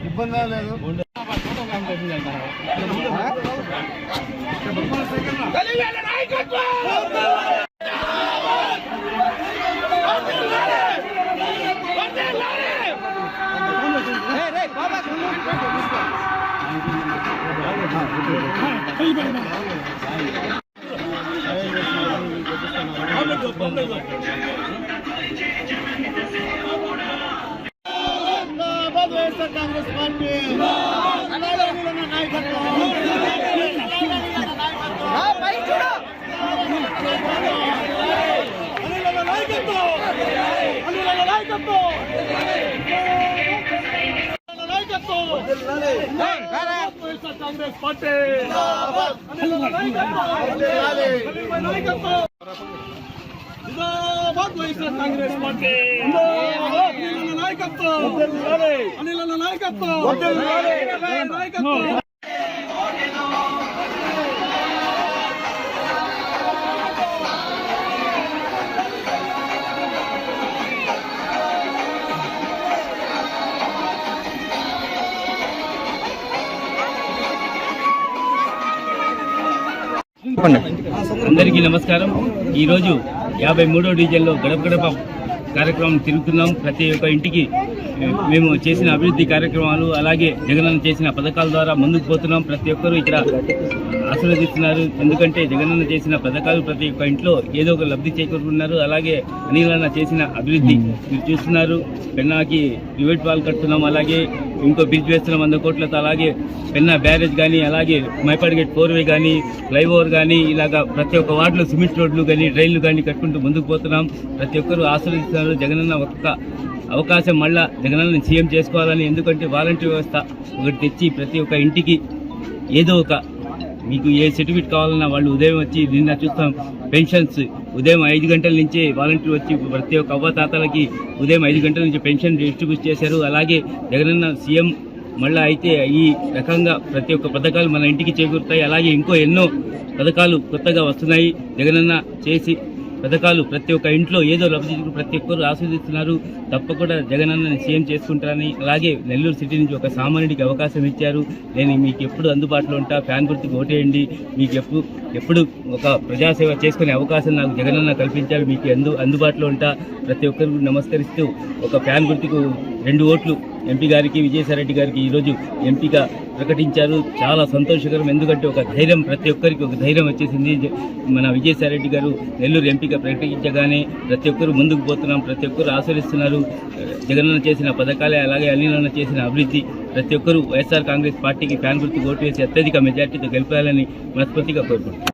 ఇబ్బంది లేదు. Congress party Congress party Congress party నాయకత్వం అనిల్ నాయకత్వం నాయకత్వం. అందరికీ నమస్కారం. ఈరోజు 53వ డివిజన్లో గడప గడప కార్యక్రమం తిరుగుతున్నాం. ప్రతి ఒక్క ఇంటికి మేము చేసిన అభివృద్ధి కార్యక్రమాలు అలాగే జగనన్న చేసిన పథకాల ద్వారా ముందుకు పోతున్నాం. ప్రతి ఒక్కరూ ఇక్కడ ఆశీర్వదిస్తున్నారు. ఎందుకంటే జగనన్న చేసిన పథకాలు ప్రతి ఒక్క ఇంట్లో ఏదో ఒక లబ్ధి చేకూరుతున్నారు. అలాగే అనిలన్న చేసిన అభివృద్ధి మీరు చూస్తున్నారు. పెన్నాకి ప్రైవేట్ వాల్ కడుతున్నాం, అలాగే ఇంకో బ్రిడ్జ్ వేస్తున్నాం 100 కోట్లతో. అలాగే పెన్నా బ్యారేజ్ కానీ, అలాగే మైపాడ్ గేట్ 4వే కానీ, ఫ్లైఓవర్ కానీ, ఇలాగా ప్రతి ఒక్క వార్డులో సిమెంట్ రోడ్లు కానీ, డ్రైన్లు కానీ కట్టుకుంటూ ముందుకు పోతున్నాం. ప్రతి ఒక్కరూ ఆశీర్వదిస్తున్నారు. జగనన్న ఒక్క అవకాశం మళ్ళా జగనన్న సీఎం చేసుకోవాలని. ఎందుకంటే వాలంటీర్ వ్యవస్థ ఒకటి తెచ్చి ప్రతి ఒక్క ఇంటికి ఏదో ఒక మీకు ఏ సర్టిఫికేట్ కావాలన్నా వాళ్ళు ఉదయం వచ్చి నిన్న చూస్తాం పెన్షన్స్ ఉదయం 5 గంటల నుంచే వాలంటీర్ వచ్చి ప్రతి ఒక్క అవ్వతాతలకి ఉదయం 5 గంటల నుంచి పెన్షన్ డిస్ట్రిబ్యూట్ చేశారు. అలాగే జగనన్న సీఎం మళ్ళీ అయితే ఈ రకంగా ప్రతి ఒక్క పథకాలు మన ఇంటికి చేకూరుతాయి. అలాగే ఇంకో ఎన్నో పథకాలు కొత్తగా వస్తున్నాయి. జగనన్న చేసి పథకాలు ప్రతి ఒక్క ఇంట్లో ఏదో లబ్ధి ప్రతి ఒక్కరు ఆస్వాదిస్తున్నారు. తప్పకుండా జగనన్నని సీఎం చేసుకుంటారని, అలాగే నెల్లూరు సిటీ నుంచి ఒక సామాన్యుడికి అవకాశం ఇచ్చారు. నేను మీకు ఎప్పుడు అందుబాటులో ఉంటా, ఫ్యాన్ గుర్తుకు ఓటేయండి. మీకు ఎప్పుడు ఒక ప్రజాసేవ చేసుకునే అవకాశం నాకు జగనన్న కల్పించారు. మీకు అందుబాటులో ఉంటా. ప్రతి ఒక్కరికి నమస్కరిస్తూ ఒక ఫ్యాన్ గుర్తుకు 2 ఓట్లు ఎంపీ గారికి, విజయసాయిరెడ్డి గారికి ఈరోజు ఎంపీగా ప్రకటించారు. చాలా సంతోషకరం. ఎందుకంటే ఒక ధైర్యం, ప్రతి ఒక్కరికి ఒక ధైర్యం వచ్చేసింది. మన విజయసాయిరెడ్డి గారు నెల్లూరు ఎంపీగా ప్రకటించగానే ప్రతి ఒక్కరు ముందుకు పోతున్నాం. ప్రతి ఒక్కరు ఆశీర్వదిస్తున్నారు. జగనన్న చేసిన పథకాలే, అలాగే అనిలన్న చేసిన అభివృద్ధి ప్రతి ఒక్కరూ వైఎస్ఆర్ కాంగ్రెస్ పార్టీకి ఫ్యాన్ గుర్తు ఓటు వేసి అత్యధిక మెజార్టీతో గెలిపాలని మనస్ఫూర్తిగా కోరుకుంటున్నాను.